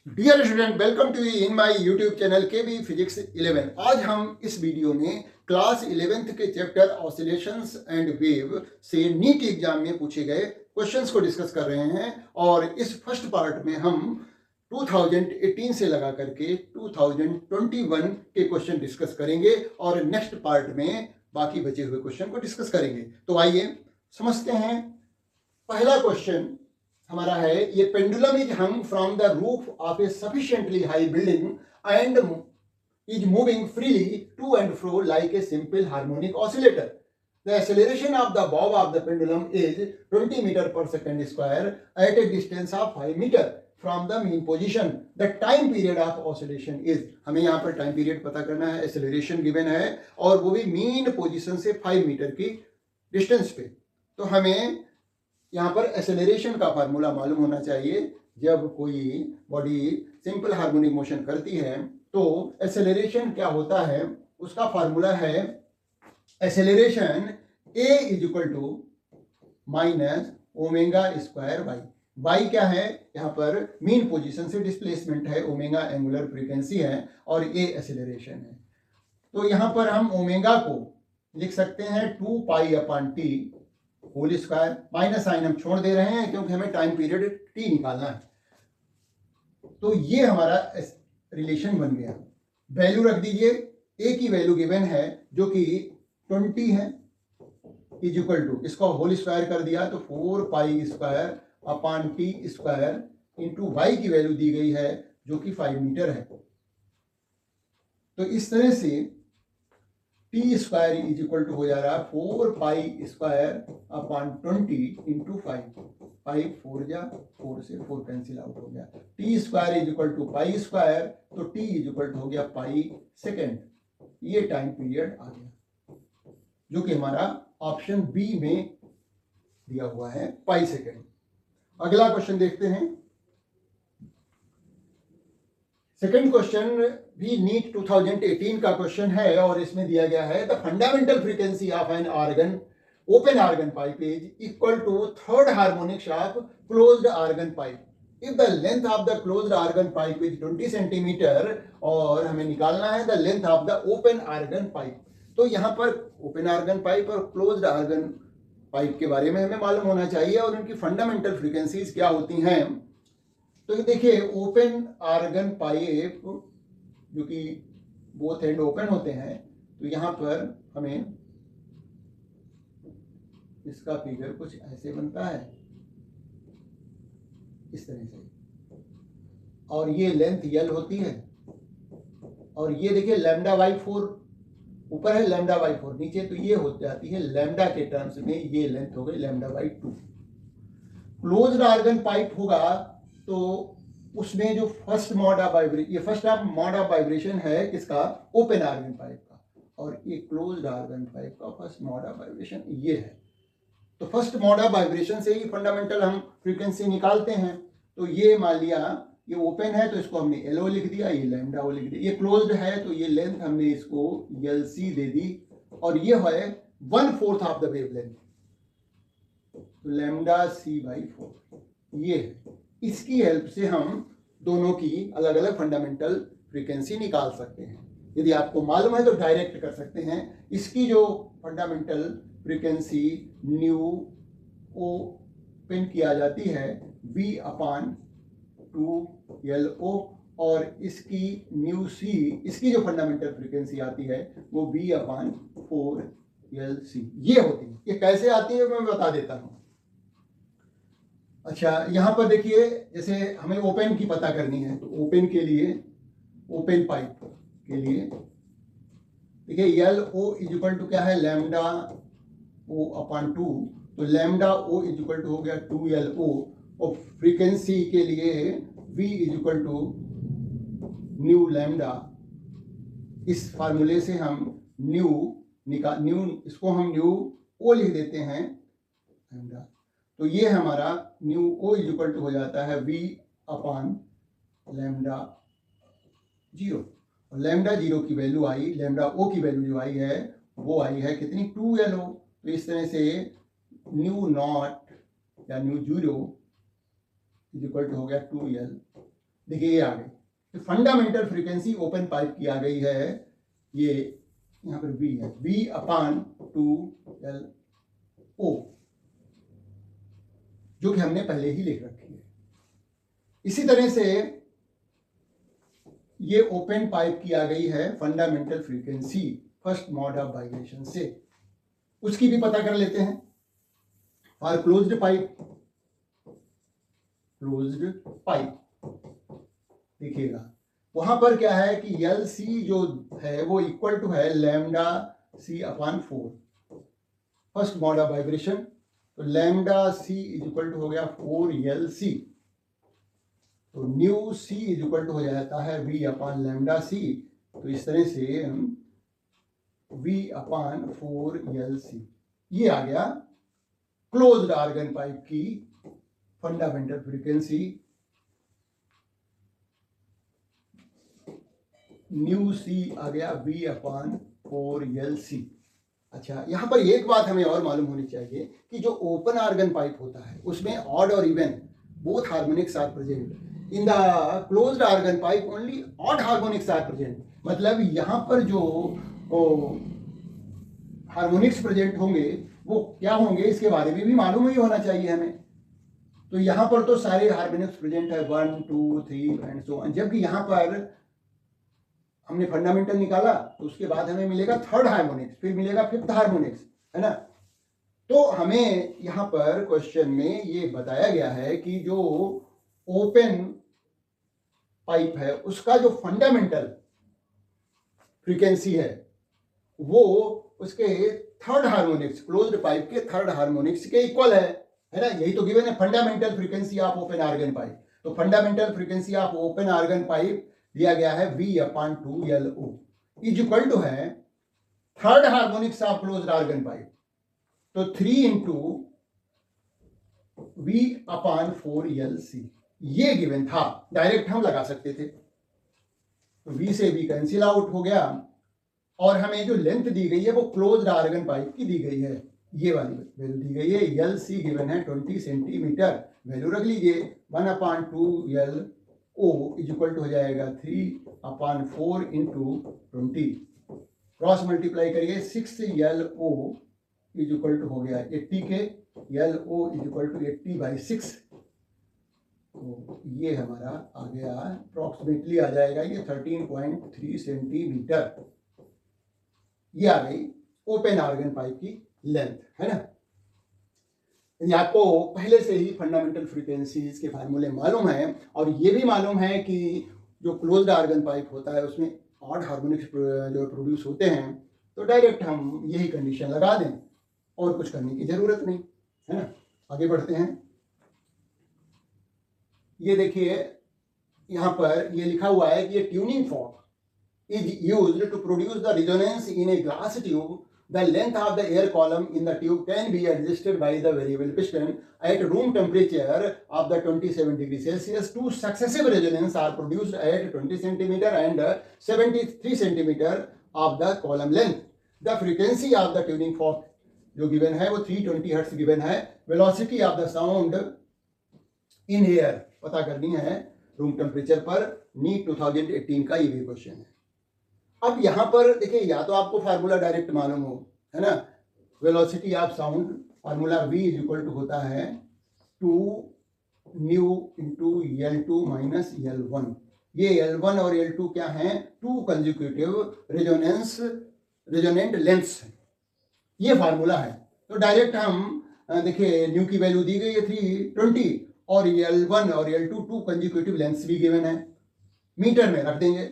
Dear student, welcome to in my YouTube channel KB physics 11। आज हम इस video में क्लास 11th के चैप्टर ऑसिलेशंस एंड वेव से नीट एग्जाम में पूछे गए क्वेश्चंस को डिस्कस कर रहे हैं। और इस फर्स्ट पार्ट में हम 2018 से लगा करके 2021 के क्वेश्चन डिस्कस करेंगे और नेक्स्ट पार्ट में बाकी बचे हुए क्वेश्चन को डिस्कस करेंगे। तो आइए समझते हैं। पहला क्वेश्चन हमारा है, ये pendulum is hung from the roof of a sufficiently high building and is moving freely to and fro like a simple harmonic oscillator. The acceleration of the bob of the pendulum is 20 meter per second square at a distance of 5 meter from the mean position. The time period of oscillation is, हमें यहाँ पर time period पता करना है, acceleration given है और वो भी मीन पोजीशन से 5 मीटर की डिस्टेंस पे। तो हमें यहाँ पर एक्सेलरेशन का फार्मूला मालूम होना चाहिए। जब कोई बॉडी सिंपल हार्मोनिक मोशन करती है तो एक्सेलरेशन क्या होता है, उसका फार्मूला है acceleration a is equal to minus omega square y. Y क्या है, यहाँ पर मीन पोजीशन से डिस्प्लेसमेंट है, ओमेगा एंगुलर फ्रीक्वेंसी है और ए एक्सेलरेशन है। तो यहाँ पर हम ओमेगा को लिख सकते हैं 2 pi upon T whole square. Minus sign हम छोड़ दे रहे हैं क्योंकि हमें टाइम पीरियड टी निकालना है। तो ये हमारा रिलेशन बन गया। वैल्यू रख दीजिए, ए की वैल्यू गिवन है जो कि 20 है, इज इक्वल टू, इसको होल स्क्वायर कर दिया तो 4 pi square upon T square into y की वैल्यू दी गई है जो कि 5 मीटर है। तो इस तरह से T square is equal to हो जा रहा है 4 पाई स्क्वायर अपॉन 20 इंटू 5। 5 4 जा 4 से 4 कैंसिल आउट हो गया। T square is equal to pi square, तो टी इज इक्वल टू हो गया पाई सेकेंड। ये टाइम पीरियड आ गया जो कि हमारा ऑप्शन बी में दिया हुआ है, पाई सेकेंड। अगला क्वेश्चन देखते हैं। सेकेंड क्वेश्चन भी नीट 2018 का क्वेश्चन है और इसमें दिया गया है, the fundamental frequency of an organ open organ pipe is equal to third harmonics of closed organ pipe if the length of the closed organ pipe is 20 centimetre. और हमें निकालना है the length of the open organ pipe. तो यहाँ पर open organ pipe और closed organ pipe के बारे में हमें मालूम होना चाहिए और उनकी फंडामेंटल फ्रीक्वेंसीज क्या होती हैं। तो देखिए, ओपन ऑर्गन पाइप जो कि बोथ एंड ओपन होते हैं, तो यहाँ पर हमें इसका फिगर कुछ ऐसे बनता है, इस तरह से, और ये लेंथ यल होती है और ये देखिए लैम्डा बाई 4 ऊपर है, लैम्डा बाई 4 नीचे, तो ये हो जाती है लैम्डा के टर्म्स में ये लेंथ हो गई lambda by 2। Closed organ pipe होगा तो उसमें जो फर्स्ट मोड ऑफ वाइब्रेशन, ये फर्स्ट मोड ऑफ वाइब्रेशन है किसका, ओपन ऑर्गन पाइप का, और ये क्लोज्ड ऑर्गन पाइप का फर्स्ट मोड ऑफ वाइब्रेशन ये है। तो फर्स्ट मोड ऑफ वाइब्रेशन से ही फंडामेंटल हम फ्रीक्वेंसी निकालते हैं। तो ये मान लिया ये ओपन है तो इसको हमने एल ओ लिख दिया, ये लैम्डा ओ लिख दिया। ये क्लोज्ड है तो ये लेंथ हमने इसको एल सी दे दी और ये है 1/4 ऑफ द वेवलेंथ, तो लैम्डा सी बाई 4 ये है। इसकी हेल्प से हम दोनों की अलग अलग फंडामेंटल फ्रीक्वेंसी निकाल सकते हैं। यदि आपको मालूम है तो डायरेक्ट कर सकते हैं। इसकी जो फंडामेंटल फ्रीक्वेंसी न्यू ओपन किया जाती है V अपॉन 2LO और इसकी न्यू सी, इसकी जो फंडामेंटल फ्रीक्वेंसी आती है वो V अपॉन 4LC ये होती है। ये कैसे आती है मैं बता देता हूँ। अच्छा, यहाँ पर देखिए, जैसे हमें ओपन की पता करनी है तो ओपन के लिए, ओपन पाइप के लिए देखिए L O is equal to क्या है, लैम्डा ओ अपॉन 2, तो lambda O is equal to हो गया 2LO और फ्रीक्वेंसी के लिए V is equal to nu lambda. इस फार्मूले से हम न्यू इसको हम न्यू ओ लिख देते हैं लैम्डा। तो ये हमारा nu O is equal to हो जाता है V अपॉन लैम्डा 0। और लैम्डा 0 की वैल्यू आई, लैम्डा ओ की वैल्यू जो आई है वो आई है कितनी, 2LO। तो इस तरह से न्यू नॉट या न्यू 0 इज इक्वल टू हो गया 2L। देखिए ये आ गई फंडामेंटल फ्रीक्वेंसी ओपन पाइप की आ गई है, ये यहाँ पर V है, V/2LO, जो कि हमने पहले ही लिख रखी है। इसी तरह से ये ओपन पाइप की आ गई है fundamental frequency first mod of vibration से, उसकी भी पता कर लेते हैं। और क्लोज्ड पाइप देखिएगा वहां पर क्या है कि LC जो है वो इक्वल टू है λc/4 first mod of vibration, तो λc इज इक्वल टू हो गया 4LC, तो nu C is equal to हो जाता है V/λc, तो इस तरह से V/4LC ये आ गया क्लोज्ड आर्गन पाइप की फंडामेंटल फ्रीक्वेंसी। न्यू C आ गया V/4LC। अच्छा, यहाँ पर एक बात हमें और मालूम होनी चाहिए कि जो ओपन आर्गन पाइप होता है उसमें ऑड और even both harmonics are present. In the closed organ pipe only odd harmonics are present, मतलब यहाँ पर जो हार्मोनिक्स प्रेजेंट होंगे वो क्या होंगे इसके बारे में भी मालूम ही होना चाहिए हमें। तो यहाँ पर तो सारे हार्मोनिक्स प्रेजेंट है 1 2 3 एंड सो ऑन, जबकि यहाँ पर हमने फंडामेंटल निकाला तो उसके बाद हमें मिलेगा थर्ड हार्मोनिक्स, फिर मिलेगा फिफ्थ हार्मोनिक्स, है ना। तो हमें यहाँ पर क्वेश्चन में ये बताया गया है कि जो ओपन पाइप है उसका जो फंडामेंटल फ्रीक्वेंसी है वो उसके थर्ड हार्मोनिक्स, क्लोज्ड पाइप के थर्ड हार्मोनिक्स के इक्वल है ना। यही तो गिवन है fundamental frequency of open organ pipe. तो fundamental frequency of open organ pipe दिया गया है V/2LO इज इक्वल टू है third harmonics of closed organ pipe, तो 3 × V/4LC ये गिवन था, डायरेक्ट हम लगा सकते थे। तो V से V कैंसिल आउट हो गया और हमें जो लेंथ दी गई है वो क्लोज्ड आर्गन पाइप की दी गई है, ये वाली वैल्यू दी गई है। LC गिवन है 20 सेंटीमीटर, वैल्यू रख लीजिए 1/2LO इज इक्वल टू हो जाएगा 3/4 × 20, क्रॉस मल्टीप्लाई करिए 6LO इज इक्वल टू हो गया 80 के, LO इज इक्वल टू 80/6, तो ये हमारा आ गया अप्रोक्सीमेटली आ जाएगा ये 13.3 सेंटीमीटर। ये आ गई ओपन आर्गन पाइप की लेंथ, है ना। यदि आपको पहले से ही फंडामेंटल फ्रीक्वेंसीज के फार्मूले मालूम है और ये भी मालूम है कि जो क्लोज्ड आर्गन पाइप होता है उसमें ऑड हार्मोनिक्स जो प्रोड्यूस होते हैं, तो डायरेक्ट हम यही कंडीशन लगा दें और कुछ करने की जरूरत नहीं, है ना। आगे बढ़ते हैं। ये देखिए यहाँ पर ये लिखा हुआ है कि ये tuning fork is used to produce the resonance in a glass tube. The length of the air column in the tube can be adjusted by the variable piston at room temperature of the 27 degrees Celsius. Two successive resonances are produced at 20 centimeter and 73 centimeter of the column length. The frequency of the tuning fork जो given है वो 320 Hz given है। Velocity of the sound in air पता करनी है room temperature पर। NEET 2018 का ये भी क्वेश्चन है। अब यहाँ पर देखिए, या तो आपको फार्मूला डायरेक्ट मालूम हो, है ना। Velocity of sound formula V is equal to होता है 2 nu into L2 minus L1। ये L1 और L2 क्या हैं? 2 कंजिक्यूटिव रेजोनेंट लेंथ्स है, ये फार्मूला है। तो डायरेक्ट हम देखिए न्यू की वैल्यू दी गई है 320 और L1 और L2 2 कंजिक्यूटिव लेंथ्स भी गिवन है, मीटर में रख देंगे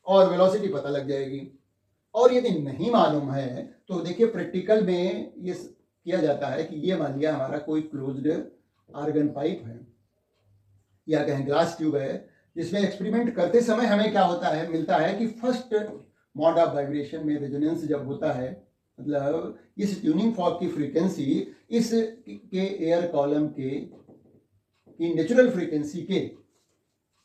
और वेलोसिटी पता लग जाएगी। और यदि नहीं मालूम है तो देखिए प्रैक्टिकल में ये किया जाता है कि ये मान लिया हमारा कोई क्लोज्ड आर्गन पाइप है या कहें ग्लास ट्यूब है, जिसमें एक्सपेरिमेंट करते समय हमें क्या होता है, मिलता है कि फर्स्ट मॉड ऑफ वाइब्रेशन में रेजोनेंस जब होता है, मतलब इस ट्यूनिंग फॉर्क की फ्रीक्वेंसी इस के एयर कॉलम के नेचुरल फ्रीक्वेंसी के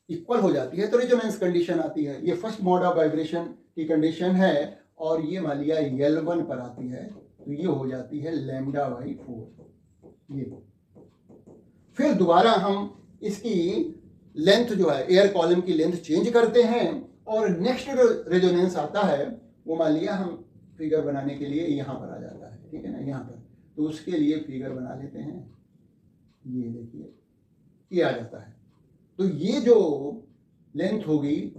इक्वल हो जाती है तो रेजोनेंस कंडीशन आती है। ये फर्स्ट मोड ऑफ वाइब्रेशन की कंडीशन है और ये मान लिया L1 पर आती है तो ये हो जाती है λ/4। ये फिर दोबारा हम इसकी लेंथ जो है एयर कॉलम की लेंथ चेंज करते हैं और नेक्स्ट रेजोनेंस आता है वो मान लिया हम फिगर बनाने के लिए यहाँ पर आ जाता है, ठीक है ना, यहाँ पर। तो उसके लिए फिगर बना लेते हैं, ये देखिए ये आ जाता है। तो ये जो लेंथ होगी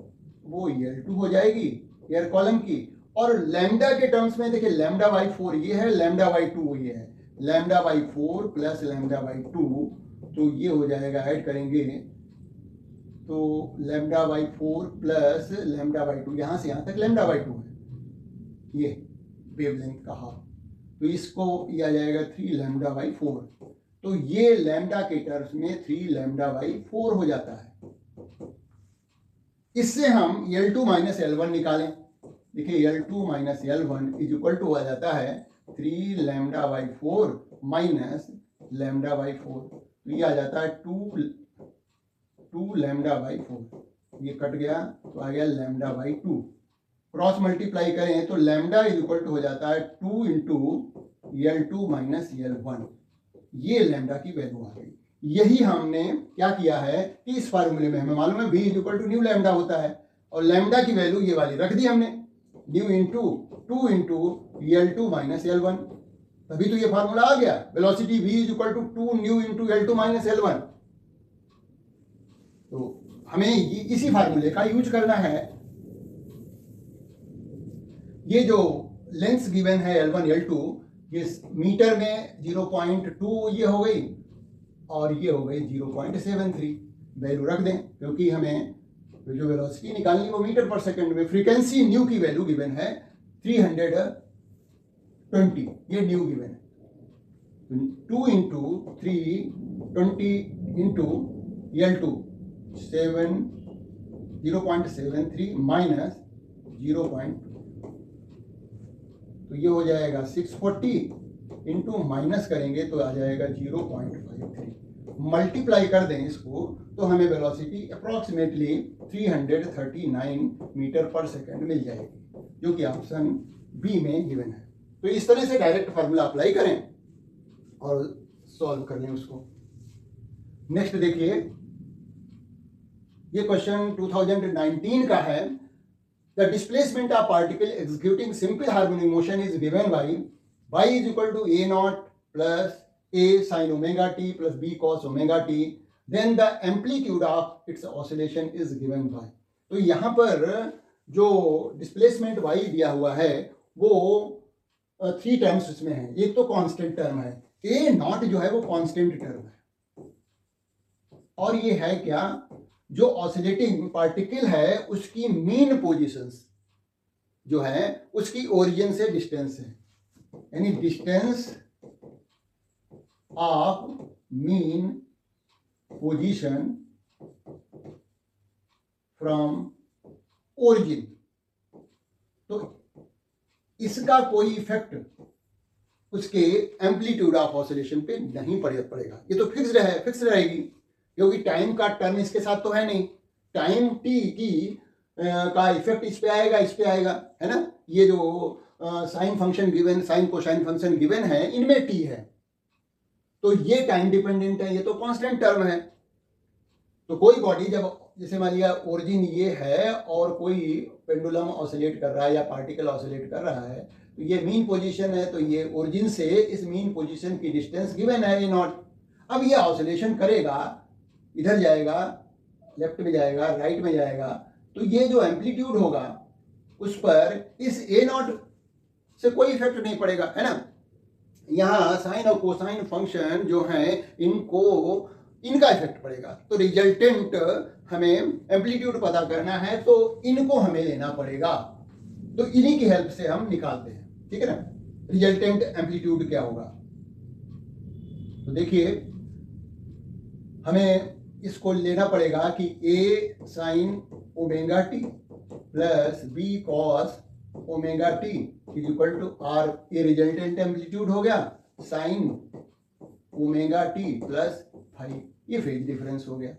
वो L2 हो जाएगी एयर कॉलम की। और लैम्डा के टर्म्स में देखिए लैम्डा बाई 4 ये है, लैम्डा बाई 2 ये है, lambda by 4 plus lambda by 2, तो ये हो जाएगा, ऐड करेंगे तो lambda by 4 plus lambda by 2, यहाँ से यहाँ तक लैम्डा बाई 2 है ये वेवलेंथ का हाफ, तो इसको ये आ जाएगा 3 लैम्डा बाई 4। तो ये लैम्डा के टर्म्स में 3 लैम्डा बाई 4 हो जाता है। इससे हम L2 माइनस L1 निकालें। देखिए L2 minus L1 is equal to आ जाता है 3 lambda by 4 minus lambda by 4, तो ये आ जाता है 2 लैम्डा बाई 4, ये कट गया तो आ गया लैम्डा बाई 2। क्रॉस मल्टीप्लाई करें तो लैम्डा इज इक्वल टू हो जाता है 2 इंटू L2 माइनस L1, ये लैम्डा की वैल्यू आ गई। यही हमने क्या किया है कि इस फार्मूले में हमें मालूम है V is equal to nu lambda होता है, और लैम्डा की वैल्यू ये वाली रख दी हमने, new into 2 into L2 minus L1, तभी तो ये फार्मूला आ गया, velocity V is equal to 2 nu into L2 minus L1। तो हमें इसी फार्मूले का यूज करना है। ये जो लेंथ गिवन है L1 L2, ये मीटर में 0.2 ये हो गई और ये हो गई 0.73, वैल्यू रख दें क्योंकि हमें जो वेलोसिटी निकालनी है वो मीटर पर सेकंड में। फ्रीक्वेंसी न्यू की वैल्यू गिवन है 320, ये न्यू गिवन है। 2 इंटू 320 इंटू L2 0.73 माइनस 0.2, तो ये हो जाएगा 640 इंटू माइनस करेंगे तो आ जाएगा 0.53, मल्टीप्लाई कर दें इसको तो हमें वेलोसिटी अप्रॉक्सीमेटली 339 मीटर पर सेकंड मिल जाएगी, जो कि ऑप्शन बी में गिवन है। तो इस तरह से डायरेक्ट फार्मूला अप्लाई करें और सॉल्व कर लें उसको। नेक्स्ट देखिए, ये क्वेश्चन 2019 का है। The displacement of particle executing simple harmonic motion is given by y is equal to a naught plus a sin omega t plus b cos omega t. Then the amplitude of its oscillation is given by. तो यहाँ पर जो displacement y दिया हुआ है वो 3 terms उसमें है। एक तो कांस्टेंट टर्म है, a नॉट जो है वो कांस्टेंट टर्म है, और ये है क्या, जो ऑसिलेटिंग पार्टिकल है उसकी मीन पोजीशंस जो है उसकी ओरिजिन से डिस्टेंस है, यानी distance of mean position from origin. तो इसका कोई इफेक्ट उसके एम्पलीट्यूड ऑफ ऑसिलेशन पे नहीं पड़ेगा, ये तो फिक्स्ड है, फिक्स रहेगी, क्योंकि टाइम का टर्म इसके साथ तो है नहीं। टाइम टी की का इफेक्ट इस पे आएगा, इस पे आएगा, है ना। ये जो sine function given, sine cosine function given है, इनमें टी है, तो ये टाइम डिपेंडेंट है, ये तो कांस्टेंट टर्म है। तो कोई बॉडी जब जैसे मान लिया ओरिजिन ये है और कोई पेंडुलम ऑसिलेट कर रहा है या पार्टिकल ऑसिलेट कर रहा है, तो ये मीन पोजीशन है, तो ये ओरिजिन से इस मीन पोजीशन की डिस्टेंस गिवन है ए नॉट। अब ये ऑसिलेशन करेगा, इधर जाएगा, लेफ्ट में जाएगा, राइट में जाएगा, तो ये जो एम्पलीट्यूड होगा उस पर इस ए नॉट से कोई इफेक्ट नहीं पड़ेगा, है ना। यहाँ साइन और कोसाइन फंक्शन जो हैं इनका इफेक्ट पड़ेगा। तो रिजल्टेंट हमें एम्पलीट्यूड पता करना है तो इनको हमें लेना पड़ेगा, तो इन्हीं की हेल्प से हम निकालते हैं, ठीक है ना। रिजल्टेंट एम्पलीट्यूड क्या होगा, तो देखिए हमें इसको लेना पड़ेगा कि a sine omega T plus b cos omega T is equal to r, ये रिजल्टेंट एम्पलीट्यूड हो गया, sine omega T plus phi, ये फेज डिफरेंस हो गया।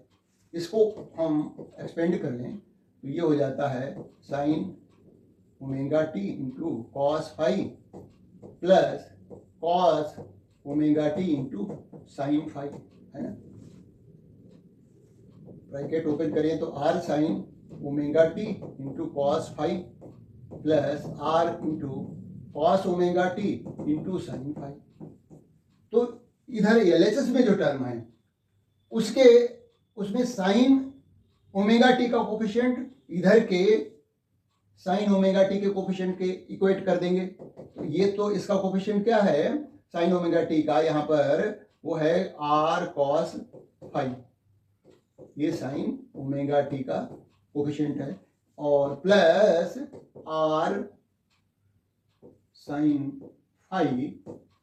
इसको हम एक्सपेंड कर लें तो ये हो जाता है sine omega T into cos phi plus cos omega T into sine phi, है ना। ब्रैकेट ओपन करें तो r sine omega T into cos phi plus r into cos omega T into sine phi. तो इधर LHS में जो term है उसमें साइन ओमेगा टी का कोफिशिएंट इधर के साइन ओमेगा टी के कोफिशिएंट के इक्वेट कर देंगे। तो ये तो इसका कोफिशिएंट क्या है साइन ओमेगा टी का, यहाँ पर वो है r cos फाई, ये साइन ओमेगा टी का कोफिशिएंट है, और प्लस r साइन फाई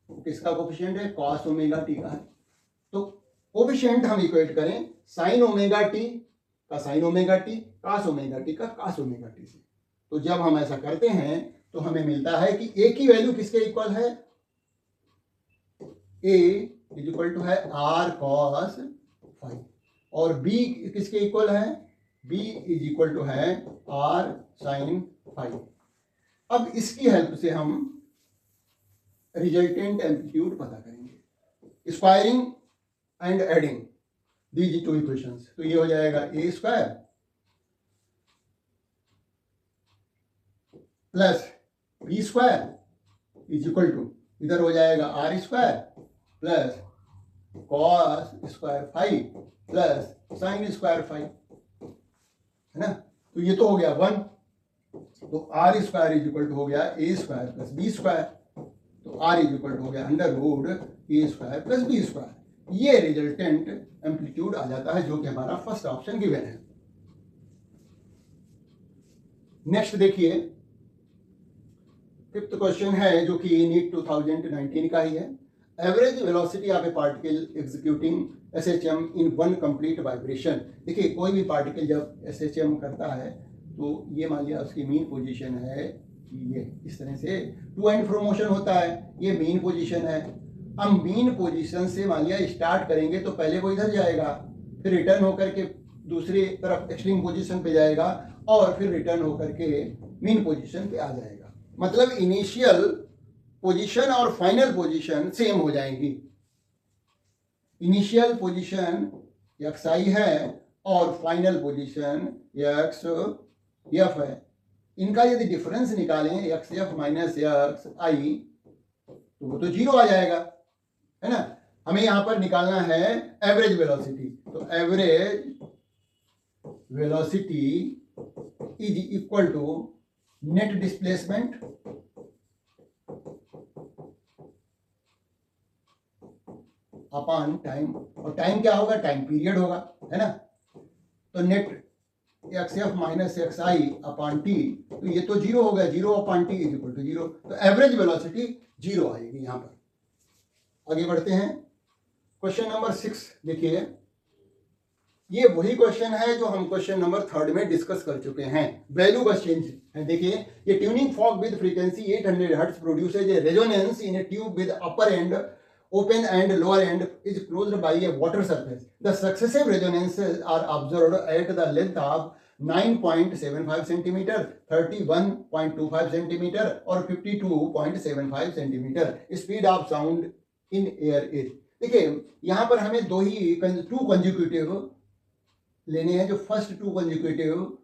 किसका कोफिशिएंट है cos ओमेगा टी का है। तो कोफिशिएंट हम इक्वेट करें साइन ओमेगा टी का sign omega T, cos omega T का cos ओमेगा टी से। तो जब हम ऐसा करते हैं तो हमें मिलता है कि a की वैल्यू किसके इक्वल है, a इज इक्वल टू है r cos फाई, और b किसके इक्वल है, b इज इक्वल टू है r sin फाई। अब इसकी हेल्प से हम रिजल्टेंट एम्पलीट्यूड पता करेंगे squaring and adding these two equations. तो ये हो जाएगा a square plus b square is equal to इधर हो जाएगा r square plus cos square phi plus sine square phi, है ना। तो ये तो हो गया 1, तो r square is equal to हो गया a square plus b square, तो r इज इक्वल टू हो गया under root a square plus b square. ये रिजल्टेंट एम्पलीट्यूड आ जाता है जो कि हमारा फर्स्ट ऑप्शन गिवन है। नेक्स्ट देखिए फिफ्थ क्वेश्चन है जो कि नीट 2019 का ही है। Average velocity of a particle executing SHM in one complete vibration. देखिए कोई भी पार्टिकल जब SHM करता है तो ये मान लिया उसकी मीन पोजीशन है, ये इस तरह से टू एंड फ्रो मोशन होता है, ये मीन पोजीशन है। अब मीन पोजीशन से मान लिया स्टार्ट करेंगे तो पहले वो इधर जाएगा, फिर रिटर्न होकर के दूसरी तरफ एक्सट्रीम पोजीशन पे जाएगा और फिर रिटर्न होकर के मीन पोजीशन पे आ जाएगा। मतलब इनिशियल पोजीशन और फाइनल पोजीशन सेम हो जाएंगी। इनिशियल पोजीशन xi है और फाइनल पोजीशन xf है। इनका यदि डिफरेंस निकालें xf माइनस xi तो वो तो जीरो आ जाएगा, है ना। हमें यहां पर निकालना है एवरेज वेलोसिटी, तो average velocity is equal to net displacement upon time, और टाइम क्या होगा, टाइम पीरियड होगा, है ना। तो net xf minus xi upon T, तो ये तो जीरो होगा, zero upon T is equal to zero, तो एवरेज वेलोसिटी जीरो आएगी यहां पर। आगे बढ़ते हैं क्वेश्चन नंबर 6 देखिए। ये वही क्वेश्चन है जो हम क्वेश्चन नंबर 3 में डिस्कस कर चुके हैं, वैल्यू बस चेंज है। देखिए ये tuning fork with frequency 800 hertz produces A resonance in A tube with upper and open and lower end is closed by a water surface. The successive resonances are observed at the length of 9.75 centimeter, 31.25 centimeter और 52.75 centimeter. Speed of sound in air is. देखिए यहाँ पर हमें to consecutive लेने हैं। जो first two consecutive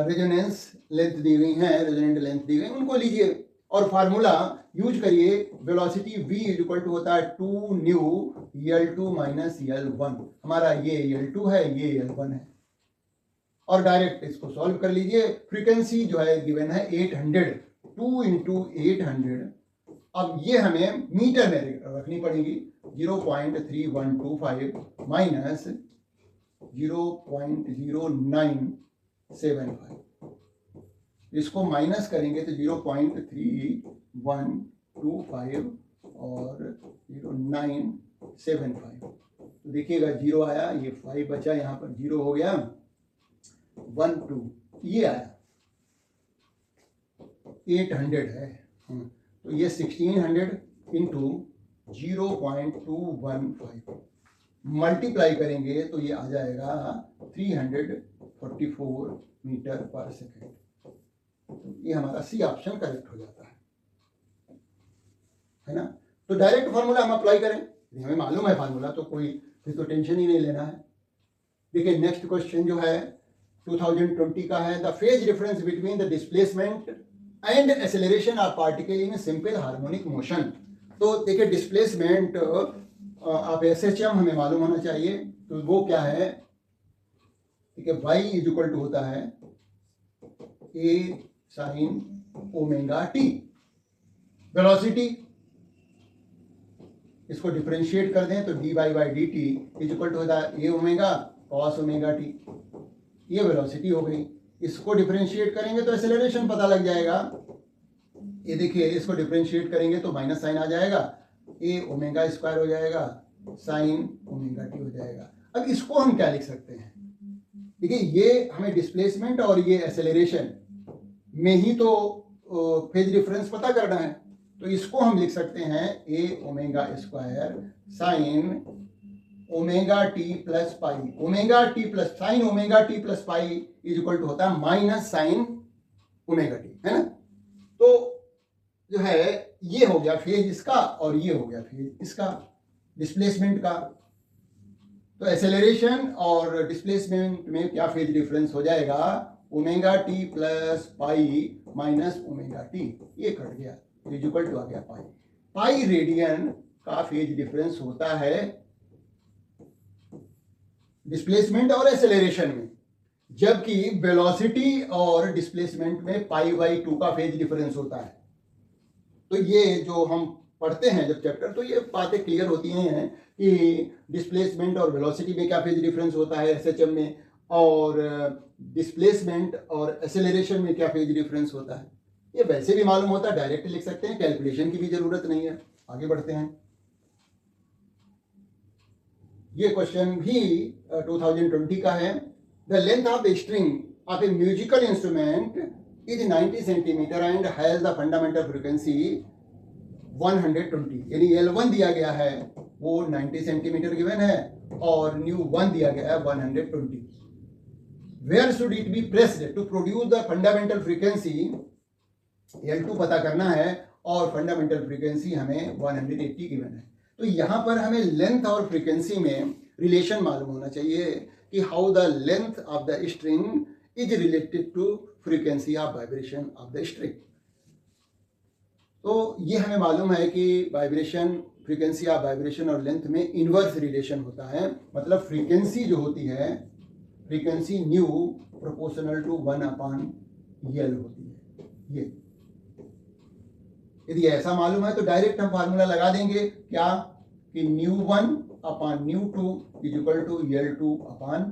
resonance length दी गई हैं, रेजोनेंट लेंथ दी गई, उनको लीजिए और फार्मूला यूज करिए। Velocity v is equal to होता है 2 न्यू L2 माइनस L1। हमारा ये L2 है, ये L1 है, और डायरेक्ट इसको सॉल्व कर लीजिए। फ्रीक्वेंसी जो है गिवन है 800, 2 इंटू 800। अब ये हमें मीटर में रखनी पड़ेगी। 0.3125 माइनस 0.0975, इसको माइनस करेंगे तो 0.3125 और 0.975। तो देखिएगा जीरो आया, ये 5 बचा, यहाँ पर जीरो हो गया, 1 2 ये आया 800 है। तो ये 1600 इंटू 0.215 मल्टीप्लाई करेंगे तो ये आ जाएगा 344 मीटर पर सेकेंड। ये हमारा सी ऑप्शन करेक्ट हो जाता है ना। तो डायरेक्ट फार्मूला हम अप्लाई करें, हमें मालूम है फार्मूला, तो कोई फिर तो टेंशन ही नहीं लेना है। देखिए नेक्स्ट क्वेश्चन जो है 2020 का है, the phase difference between the displacement and acceleration of particle in simple harmonic motion. तो देखिए डिस्प्लेसमेंट आप SHM हमें मालूम होना चाहिए, तो वो क्या है, ठीक है, y इज इक्वल टू होता है A sin omega t। Velocity इसको डिफरेंशिएट कर दें तो dy by D T is equal to होता है A omega cos omega t। ये वेलोसिटी हो गई। इसको डिफरेंशिएट करेंगे तो एक्सेलरेशन पता लग जाएगा। ये देखिए इसको डिफरेंशिएट करेंगे तो माइनस साइन आ जाएगा, A ओमेगा स्क्वायर हो जाएगा साइन ओमेगा t हो जाएगा। अब इसको हम क्या लिख सकते हैं, देखिए ये हमें डिस्प्लेसमेंट और ये एक्सेलरेशन में ही तो फेज डिफरेंस पता करना है, तो इसको हम लिख सकते हैं A omega square sine omega T plus pi. Omega T plus sine omega T plus pi is equal to होता है माइनस साइन ओमेगा टी, है ना। तो जो है ये हो गया फेज इसका और ये हो गया फेज इसका डिस्प्लेसमेंट का। तो एक्सेलरेशन और डिस्प्लेसमेंट में क्या फेज डिफरेंस हो जाएगा, omega T plus pi minus omega T, ये कट गया, इज इक्वल टू आ गया पाई। पाई रेडियन का फेज डिफरेंस होता है डिस्प्लेसमेंट और एक्सेलरेशन में, जबकि वेलोसिटी और डिस्प्लेसमेंट में पाई बाई 2 का फेज डिफरेंस होता है। तो ये जो हम पढ़ते हैं जब चैप्टर, तो ये बातें क्लियर होती हैं कि डिस्प्लेसमेंट और वेलोसिटी में क्या फेज डिफरेंस होता है SHM में, और डिस्प्लेसमेंट और एक्सेलरेशन में क्या फेज डिफरेंस होता है। ये वैसे भी मालूम होता है, डायरेक्ट लिख सकते हैं, कैलकुलेशन की भी जरूरत नहीं है। आगे बढ़ते हैं। ये क्वेश्चन भी 2020 का है। The length of the string of A musical instrument is 90 centimetre and has the fundamental frequency 120, यानी L1 दिया गया है वो 90 सेंटीमीटर गिवन है और ν1 दिया गया है 120। Where should it be pressed to produce the fundamental frequency, L2 पता करना है और फंडामेंटल फ्रीक्वेंसी हमें 180 गिवन है। तो यहाँ पर हमें लेंथ और फ्रीक्वेंसी में रिलेशन मालूम होना चाहिए कि how the length of the string is related to frequency of vibration of the string. तो ये हमें मालूम है कि वाइब्रेशन, फ्रीक्वेंसी ऑफ वाइब्रेशन और लेंथ में इनवर्स रिलेशन होता है। मतलब फ्रीक्वेंसी जो होती है, frequency new proportional to 1/L होती है। ये यदि ऐसा मालूम है तो डायरेक्ट हम फार्मूला लगा देंगे क्या, कि ν1/ν2 is equal to L2/L1।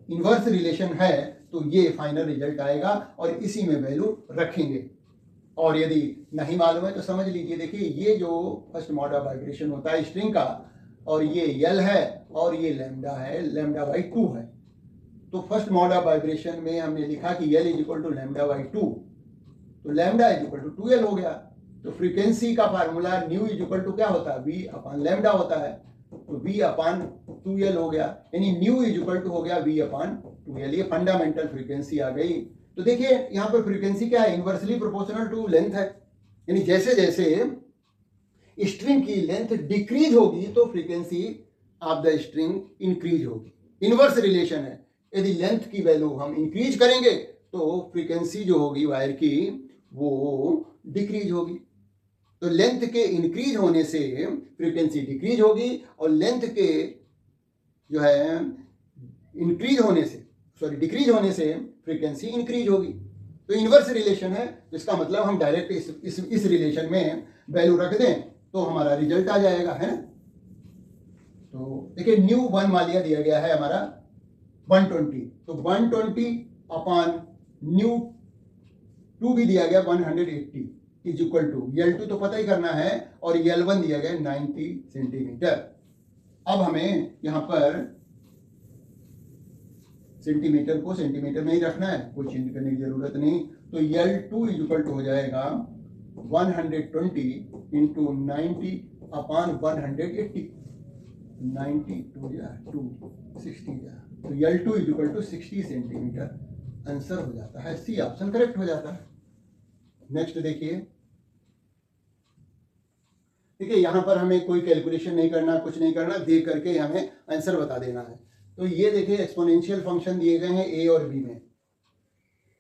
Inverse relation है तो ये फाइनल रिजल्ट आएगा और इसी में वैल्यू रखेंगे। और यदि नहीं मालूम है तो समझ लीजिए, देखिए ये जो फर्स्ट मॉड ऑफ वाइब्रेशन होता है स्ट्रिंग का, और ये L है और ये लैम्डा है, लैम्डा बाई 2 है। तो फर्स्ट मॉड ऑफ वाइब्रेशन में हमने लिखा कि L is equal to lambda by 2, तो lambda is equal to 2L हो गया। तो फ्रीक्वेंसी का formula nu is equal to क्या होता है, V/लैम्डा होता है, तो V/2L हो गया, यानी न्यू इज इक्वल टू हो गया V/2L। ये फंडामेंटल फ्रीक्वेंसी आ गई। तो देखिए यहाँ पर फ्रीक्वेंसी क्या है, इनवर्सली प्रोपोर्शनल टू लेंथ है, यानी जैसे जैसे स्ट्रिंग की लेंथ डिक्रीज होगी तो frequency of the string increase होगी। इनवर्स रिलेशन है, यदि लेंथ की वैल्यू हम इंक्रीज करेंगे तो फ्रीक्वेंसी जो होगी वायर की वो डिक्रीज होगी। तो लेंथ के इंक्रीज होने से फ्रीक्वेंसी डिक्रीज होगी और लेंथ के जो है इंक्रीज होने से, सॉरी डिक्रीज होने से फ्रीक्वेंसी इंक्रीज होगी। तो इनवर्स रिलेशन है, इसका मतलब हम डायरेक्ट इस रिलेशन में वैल्यू रख दें तो हमारा रिजल्ट आ जाएगा, है ना। तो देखिए ν1 मान लिया दिया गया है हमारा 120, तो 120/ν2 भी दिया गया 180 इज इक्वल टू L2 तो पता ही करना है और L1 दिया गया 90 सेंटीमीटर। अब हमें यहाँ पर सेंटीमीटर को सेंटीमीटर में ही रखना है, कोई चेंज करने की जरूरत नहीं। तो L2 इज इक्वल टू हो जाएगा 120 इंटू 90/180, 90 2 या 2 60 या, तो L2 is equal to 60 centimetre answer हो जाता है, सी ऑप्शन करेक्ट हो जाता है। नेक्स्ट देखिए, देखिए यहाँ पर हमें कोई कैलकुलेशन नहीं करना, कुछ नहीं करना, देख करके हमें आंसर बता देना है। तो ये देखिए एक्सपोनेंशियल फंक्शन दिए गए हैं ए और बी में।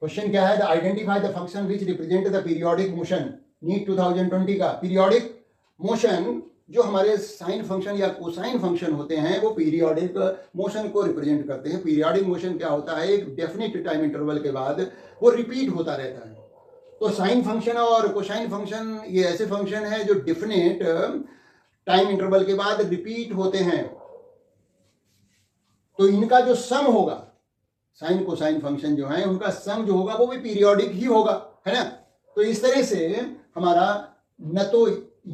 क्वेश्चन क्या है, the identify the function which represent the periodic motion, NEET 2020 का। पीरियोडिक मोशन जो हमारे साइन फंक्शन या कोसाइन फंक्शन होते हैं वो पीरियोडिक मोशन को रिप्रेजेंट करते हैं। पीरियोडिक मोशन क्या होता है, एक डेफिनेट टाइम इंटरवल के बाद वो रिपीट होता रहता है। तो साइन फंक्शन और कोसाइन फंक्शन ये ऐसे फंक्शन है जो डेफिनेट टाइम इंटरवल के बाद रिपीट होते हैं। तो इनका जो सम होगा, साइन कोसाइन फंक्शन जो है उनका सम जो होगा वो भी पीरियोडिक ही होगा, है ना। तो इस तरह से हमारा न तो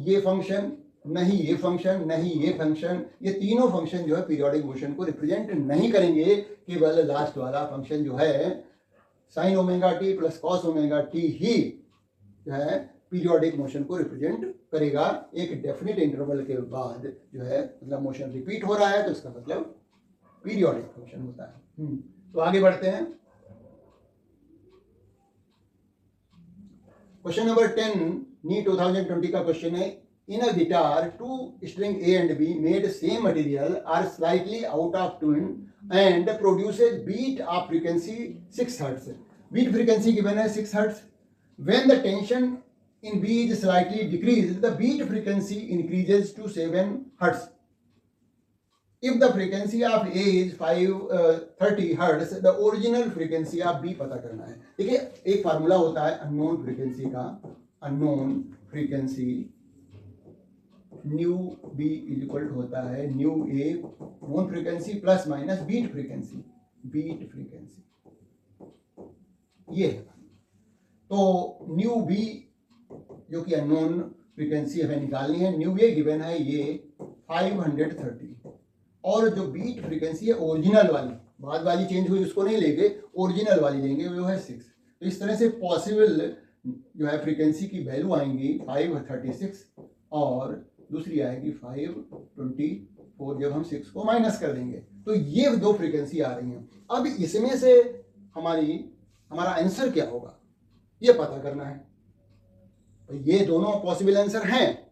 ये फंक्शन, नहीं ये फंक्शन, नहीं ये फंक्शन, ये तीनों फंक्शन जो है पीरियोडिक मोशन को रिप्रेजेंट नहीं करेंगे। केवल लास्ट वाला फंक्शन जो है sine omega T plus cos omega t ही जो है पीरियोडिक मोशन को रिप्रेजेंट करेगा। एक डेफिनेट इंटरवल के बाद जो है मतलब मोशन रिपीट हो रहा है तो इसका मतलब पीरियोडिक फंक्शन होता है। तो आगे बढ़ते हैं। क्वेश्चन नंबर 10 नीट 2020 का क्वेश्चन है, in a guitar two string A and B made same material are slightly out of tune and produces beat of frequency 6 hertz. Beat frequency given है 6 hertz. When the tension in B is slightly decreased, the beat frequency increases to 7 hertz. If the frequency of A is 530 hertz, the original frequency of B पता करना है। देखिए एक formula होता है unknown frequency का, unknown frequency nu B is equal होता है nu A known frequency plus minus beat frequency, beat frequency ये। तो न्यू बी जो कि अननोन फ्रीक्वेंसी हमें निकालनी है, न्यू ए गिवन है ये 530, और जो बीट फ्रीक्वेंसी है ओरिजिनल वाली, बाद वाली चेंज हुई उसको नहीं लेंगे, ओरिजिनल वाली लेंगे, वो है 6। तो इस तरह से पॉसिबल जो है फ्रीक्वेंसी की वैल्यू आएंगी 536 और दूसरी आएगी 524 जब हम 6 को माइनस कर देंगे। तो ये दो फ्रीक्वेंसी आ रही हैं। अब इसमें से हमारा आंसर क्या होगा ये पता करना है। तो ये दोनों पॉसिबल आंसर हैं।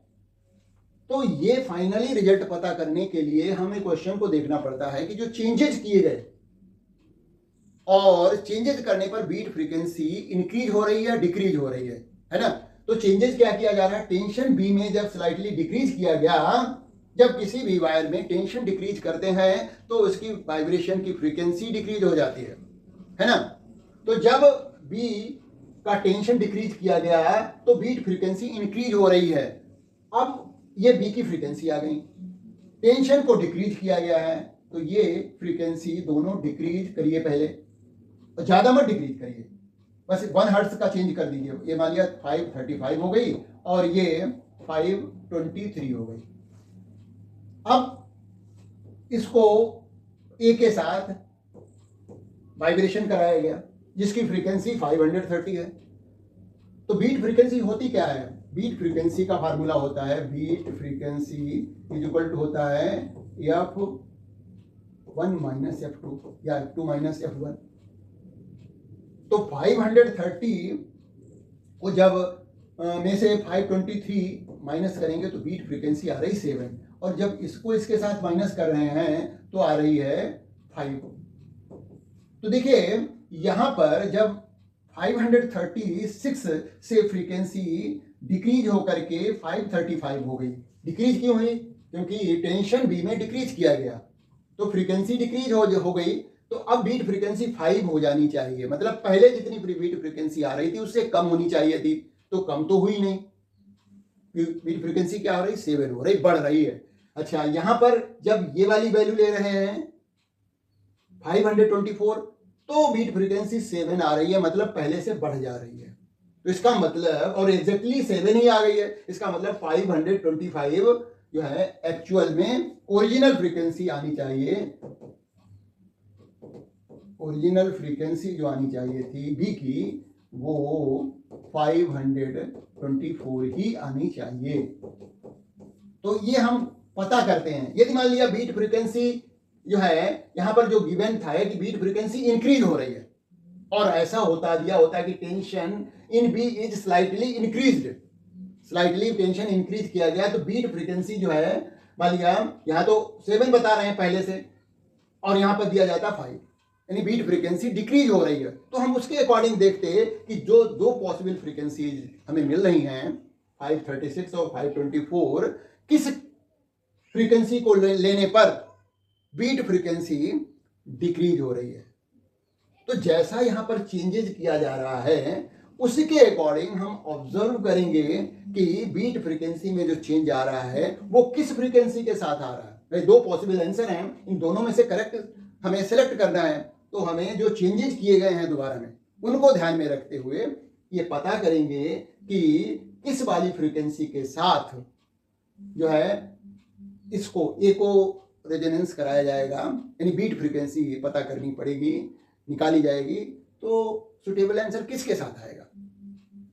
तो ये फाइनली रिजल्ट पता करने के लिए हमें क्वेश्चन को देखना पड़ता है कि जो चेंजेस किए गए और चेंजेस करने पर बीट फ्रीक्वेंसी इंक्रीज हो रही है डिक्रीज हो रही है ना। तो चेंजेस क्या किया जा रहा है, टेंशन बी में जब स्लाइटली डिक्रीज किया गया, जब किसी भी वायर में टेंशन डिक्रीज करते हैं तो उसकी वाइब्रेशन की फ्रीक्वेंसी डिक्रीज हो जाती है ना। तो जब बी का टेंशन डिक्रीज किया गया तो बीट फ्रीक्वेंसी इंक्रीज हो रही है। अब ये बी की फ्रीक्वेंसी आ गई, टेंशन को डिक्रीज किया गया है तो ये फ्रीक्वेंसी दोनों डिक्रीज करिए पहले, और ज्यादा मत डिक्रीज करिए, बस 1 हर्ट्ज का चेंज कर दीजिए। ये मान लिया 535 हो गई और ये 523 हो गई। अब इसको ए के साथ वाइब्रेशन कराया गया जिसकी फ्रीक्वेंसी 530 है। तो बीट फ्रीक्वेंसी होती क्या है, बीट फ्रीक्वेंसी का फार्मूला होता है beat frequency is equal to होता है f1 माइनस f2 या f2 माइनस f1। तो 530 को जब में से 523 माइनस करेंगे तो बीट फ्रीक्वेंसी आ रही 7, और जब इसको इसके साथ माइनस कर रहे हैं तो आ रही है 5। तो देखिए यहां पर जब 536 से फ्रीक्वेंसी डिक्रीज होकर के 535 हो गई। डिक्रीज क्यों हुई, क्योंकि टेंशन बी में डिक्रीज किया गया तो फ्रीक्वेंसी डिक्रीज हो गई। तो अब बीट फ्रीक्वेंसी 5 हो जानी चाहिए, मतलब पहले जितनी बीट फ्रीक्वेंसी आ रही थी उससे कम होनी चाहिए थी, तो कम तो हुई नहीं। बीट फ्रीक्वेंसी क्या हो रही, 7 हो रही, बढ़ रही है। अच्छा यहां पर जब ये वाली वैल्यू ले रहे हैं 524 तो बीट फ्रीक्वेंसी 7 आ रही है, मतलब पहले से बढ़ जा रही है। तो इसका मतलब, और एग्जैक्टली 7 ही आ गई है, इसका मतलब 525 जो है एक्चुअल में ओरिजिनल फ्रीक्वेंसी आनी चाहिए। ओरिजिनल फ्रीक्वेंसी जो आनी चाहिए थी बी की वो 524 ही आनी चाहिए। तो ये हम पता करते हैं। यदि मान लिया बीट फ्रीक्वेंसी जो है यहां पर जो गिवन था कि बीट फ्रीक्वेंसी इंक्रीज हो रही है और ऐसा होता दिया होता है कि tension in B is slightly increased, slightly tension increase किया गया तो बीट फ्रीक्वेंसी जो है मान लिया यहां तो 7 बता रहे हैं पहले से, और यहाँ पर दिया जाता 5, यानी बीट फ्रीक्वेंसी डिक्रीज हो रही है। तो हम उसके अकॉर्डिंग देखते हैं कि जो दो पॉसिबल फ्रीक्वेंसीज हमें मिल रही हैं 536 और 524, किस फ्रीक्वेंसी को लेने पर बीट फ्रीक्वेंसी डिक्रीज हो रही है। तो जैसा यहाँ पर चेंजेस किया जा रहा है उसके अकॉर्डिंग हम ऑब्जर्व करेंगे कि बीट फ्रीक्वेंसी में जो चेंज आ रहा है वो किस फ्रीक्वेंसी के साथ आ रहा है। दो पॉसिबल आंसर हैं, इन दोनों में से करेक्ट हमें सेलेक्ट करना है। तो हमें जो चेंजेस किए गए हैं दोबारा में उनको ध्यान में रखते हुए ये पता करेंगे कि किस वाली फ्रीक्वेंसी के साथ जो है इसको एको रेजोनेंस कराया जाएगा, यानी बीट फ्रीक्वेंसी पता करनी पड़ेगी, निकाली जाएगी। तो सुटेबल आंसर किसके साथ आएगा,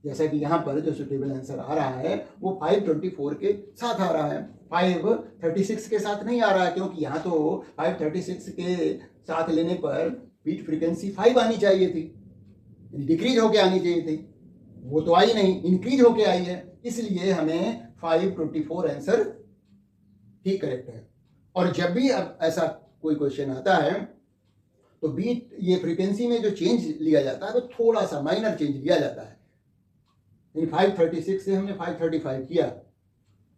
जैसा कि यहाँ पर जो सुटेबल आंसर आ रहा है वो 524 के साथ आ रहा है, 536 के साथ नहीं आ रहा है, क्योंकि यहाँ तो 536 के साथ लेने पर बीट फ्रीक्वेंसी 5 आनी चाहिए थी, डिक्रीज होके आनी चाहिए थी, वो तो आई नहीं, इंक्रीज होके आई है। इसलिए हमें 524 आंसर ठीक करेक्ट है। और जब भी अब ऐसा कोई क्वेश्चन आता है तो बीट ये फ्रीक्वेंसी में जो चेंज लिया जाता है वो थोड़ा सा माइनर चेंज लिया जाता है। 536 से हमने 535 किया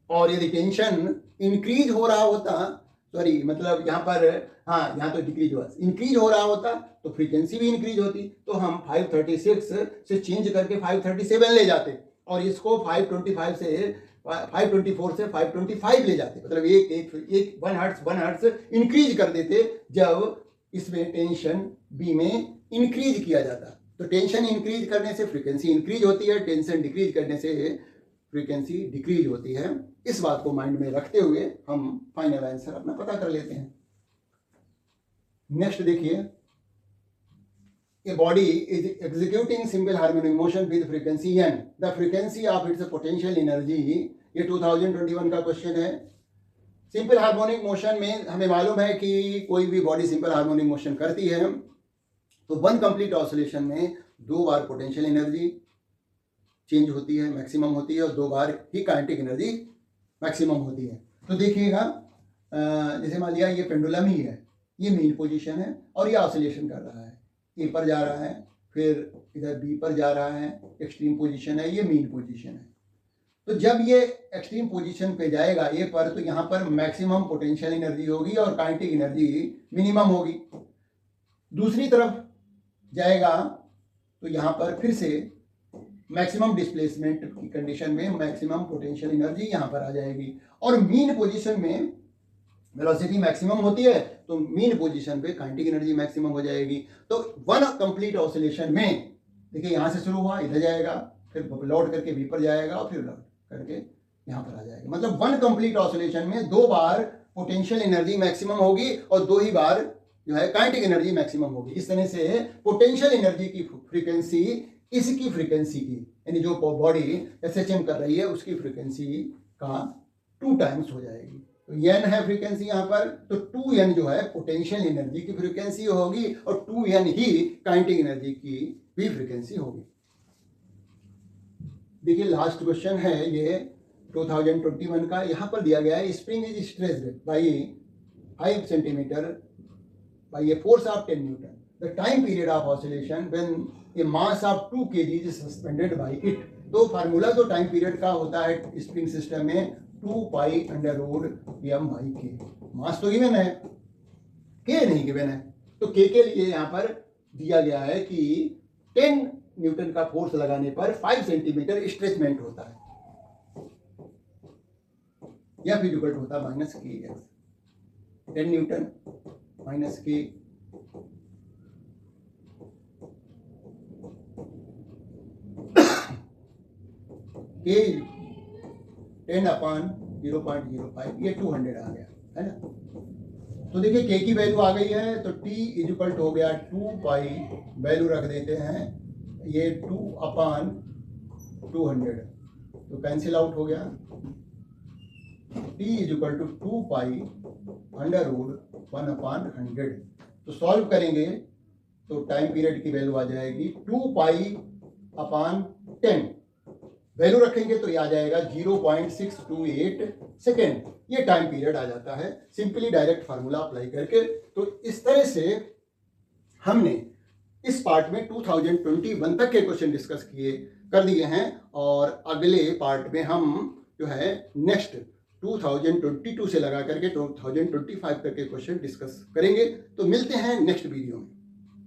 और यदि टेंशन इंक्रीज हो रहा होता, सॉरी मतलब यहाँ पर हाँ यहाँ तो डिक्रीज हुआ, इंक्रीज हो रहा होता तो फ्रीक्वेंसी भी इंक्रीज होती, तो हम 536 से चेंज करके 537 ले जाते और इसको 524 से 525 ले जाते, मतलब एक 1 हर्ट्ज इंक्रीज कर देते जब इसमें टेंशन बी में इंक्रीज किया जाता। तो टेंशन इंक्रीज करने से फ्रीक्वेंसी इंक्रीज होती है, टेंशन डिक्रीज करने से फ्रीक्वेंसी डिक्रीज होती है। इस बात को माइंड में रखते हुए हम फाइनल आंसर अपना पता कर लेते हैं। नेक्स्ट देखिए, a body is executing simple harmonic motion with frequency n, the frequency of its potential energy, ये 2021 का क्वेश्चन है। सिंपल हार्मोनिक मोशन में हमें मालूम है कि कोई भी बॉडी सिंपल हार्मोनिक मोशन करती है तो वन कंप्लीट ऑसिलेशन में 2 बार पोटेंशियल एनर्जी चेंज होती है, मैक्सिमम होती है, और 2 बार ही काइनेटिक एनर्जी मैक्सिमम होती है। तो देखिएगा जैसे मान लिया ये पेंडुलम ही है, ये मेन पोजीशन है और ये ऑसिलेशन कर रहा है, ए पर जा रहा है, फिर इधर बी पर जा रहा है, एक्सट्रीम पोजीशन है, ये मेन पोजीशन है। तो जब ये एक्सट्रीम पोजीशन पे जाएगा ए पर, तो यहाँ पर मैक्सिमम पोटेंशियल एनर्जी होगी और काइनेटिक एनर्जी मिनिमम होगी। दूसरी तरफ जाएगा तो यहाँ पर फिर से मैक्सिमम डिस्प्लेसमेंट की कंडीशन में मैक्सिमम पोटेंशियल एनर्जी यहाँ पर आ जाएगी, और मीन पोजीशन में वेलोसिटी मैक्सिमम होती है तो मीन पोजीशन पे काइनेटिक एनर्जी मैक्सिमम हो जाएगी। तो वन कंप्लीट ऑसिलेशन में देखिए यहाँ से शुरू हुआ, इधर जाएगा, फिर लौट करके बी पर जाएगा और फिर लौट करके यहाँ पर आ जाएगा। मतलब वन कंप्लीट ऑसिलेशन में 2 बार पोटेंशियल एनर्जी मैक्सिमम होगी और 2 ही बार जो है काइनेटिक एनर्जी मैक्सिमम होगी। इस तरह से पोटेंशियल एनर्जी की फ्रीक्वेंसी इसकी फ्रीक्वेंसी की, यानी जो बॉडी SHM कर रही है उसकी फ्रीक्वेंसी का 2 टाइम्स हो जाएगी। तो n है फ्रीक्वेंसी यहाँ पर, तो 2n जो है पोटेंशियल एनर्जी की फ्रीक्वेंसी होगी और 2n ही काइनेटिक एनर्जी की भी फ्रीक्वेंसी होगी। देखिए लास्ट क्वेश्चन है ये 2021 का। यहाँ पर दिया गया है spring is stressed by 5 centimetre by a force of 10 Newton, the time period of oscillation when A mass of 2 kg is suspended by it. तो फार्मूला जो टाइम पीरियड का होता है स्प्रिंग सिस्टम में 2π√m/k। मास तो गिवन है, के नहीं गिवन है, तो के लिए यहाँ पर दिया गया है कि 10 न्यूटन का फोर्स लगाने पर 5 सेंटीमीटर स्ट्रेचमेंट होता है, या फिर इक्वल होता है -kx। 10 न्यूटन माइनस के के 10/0.05, ये 200 आ गया है ना। तो देखिए के की वैल्यू आ गई है, तो t इक्वल हो गया 2π, वैल्यू रख देते हैं ये 2/200, तो कैंसिल आउट हो गया। t equal to 2π√1/100। तो सॉल्व करेंगे तो टाइम पीरियड की वैल्यू आ जाएगी 2π/10, वैल्यू रखेंगे तो ये आ जाएगा 0.628 सेकेंड। ये टाइम पीरियड आ जाता है सिंपली डायरेक्ट फार्मूला अप्लाई करके। तो इस तरह से हमने इस पार्ट में 2021 तक के क्वेश्चन डिस्कस कर दिए हैं, और अगले पार्ट में हम जो है नेक्स्ट 2022 से लगा करके 2025 तक के क्वेश्चन डिस्कस करेंगे। तो मिलते हैं नेक्स्ट वीडियो में।